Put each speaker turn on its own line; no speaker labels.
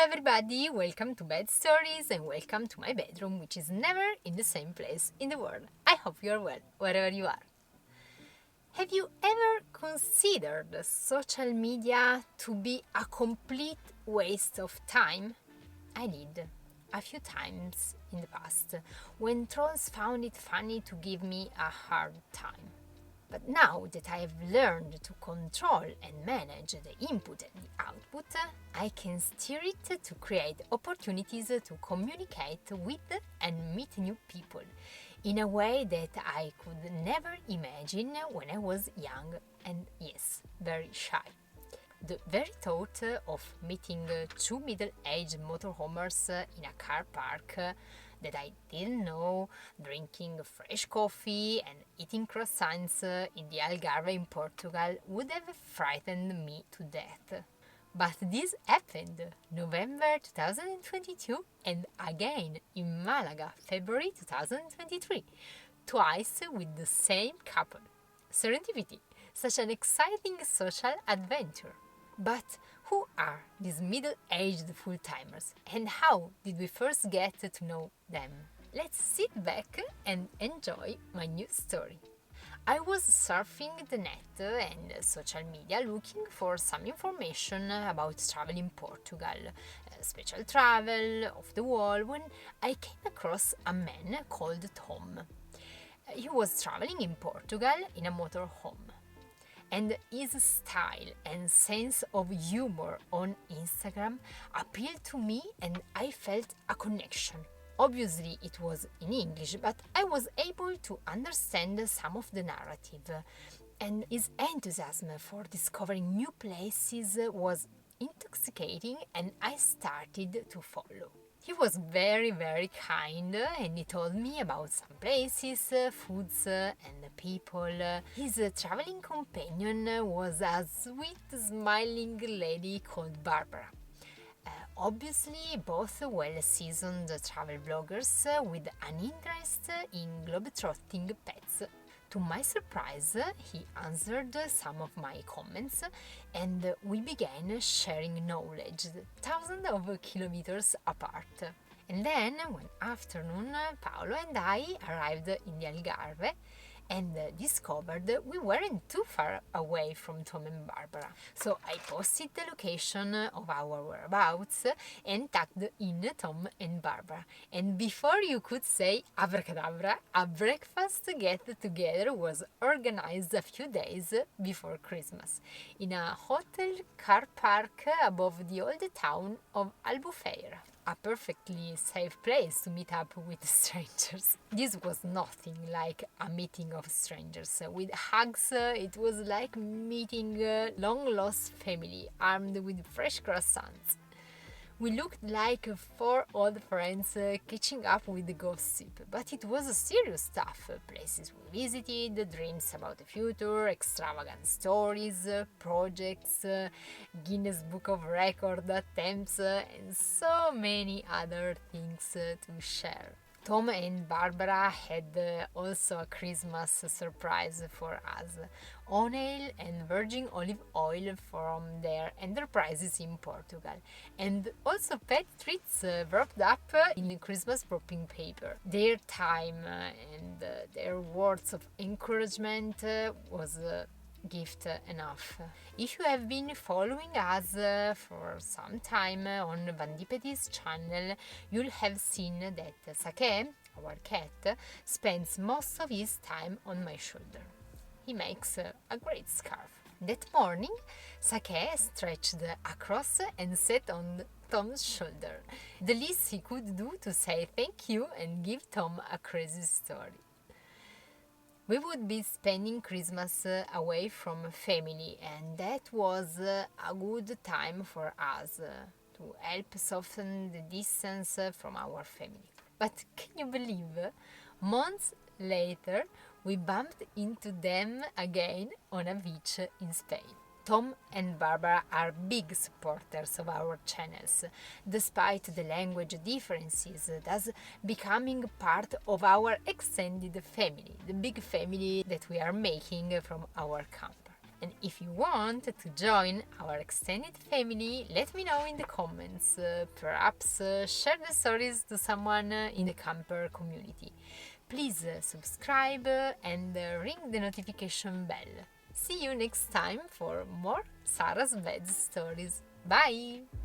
everybody, welcome to Bed Stories and welcome to my bedroom, which is never in the same place in the world. I hope you are well, wherever you are. Have you ever considered social media to be a complete waste of time? I did, a few times in the past, when trolls found it funny to give me a hard time. But now that I have learned to control and manage the input and the output, I can steer it to create opportunities to communicate with and meet new people in a way that I could never imagine when I was young and, yes, very shy. The very thought of meeting two middle-aged motorhomers in a car park that I didn't know, drinking fresh coffee and eating croissants in the Algarve in Portugal would have frightened me to death. But this happened November 2022 and again in Malaga, February 2023, twice with the same couple. Serendipity, such an exciting social adventure. But who are these middle-aged full-timers and how did we first get to know them? Let's sit back and enjoy my new story. I was surfing the net and social media looking for some information about travel in Portugal, special travel, off the wall, when I came across a man called Tom. He was traveling in Portugal in a motorhome. And his style and sense of humor on Instagram appealed to me and I felt a connection. Obviously it was in English, but I was able to understand some of the narrative. And his enthusiasm for discovering new places was intoxicating and I started to follow. He was very, very kind and he told me about some places, foods and people. His traveling companion was a sweet, smiling lady called Barbara. Obviously, both well-seasoned travel bloggers with an interest in globetrotting pets. To my surprise, he answered some of my comments and we began sharing knowledge thousands of kilometers apart. And then, one afternoon, Paolo and I arrived in the Algarve and discovered we weren't too far away from Tom and Barbara. So I posted the location of our whereabouts and tagged in Tom and Barbara. And before you could say abracadabra, a breakfast get-together was organized a few days before Christmas in a hotel car park above the old town of Albufeira. A perfectly safe place to meet up with strangers. This was nothing like a meeting of strangers. With hugs, it was like meeting a long-lost family armed with fresh croissants. We looked like four old friends catching up with the gossip, but it was serious stuff. Places we visited, dreams about the future, extravagant stories, projects, Guinness Book of Record attempts, and so many other things to share. Tom and Barbara had also a Christmas surprise for us. Oil and virgin olive oil from their enterprises in Portugal. And also pet treats wrapped up in Christmas wrapping paper. Their time and their words of encouragement was gift enough. If you have been following us for some time on Vandipeti's channel, you'll have seen that Sakè, our cat, spends most of his time on my shoulder. He makes a great scarf. That morning, Sakè stretched across and sat on Tom's shoulder. The least he could do to say thank you and give Tom a crazy story. We would be spending Christmas away from family and that was a good time for us to help soften the distance from our family. But can you believe? Months later, we bumped into them again on a beach in Spain. Tom and Barbara are big supporters of our channels, despite the language differences, thus becoming part of our extended family, the big family that we are making from our camper. And if you want to join our extended family, let me know in the comments. Perhaps share the stories to someone in the camper community. Please subscribe and ring the notification bell. See you next time for more Sarah's bed stories. Bye!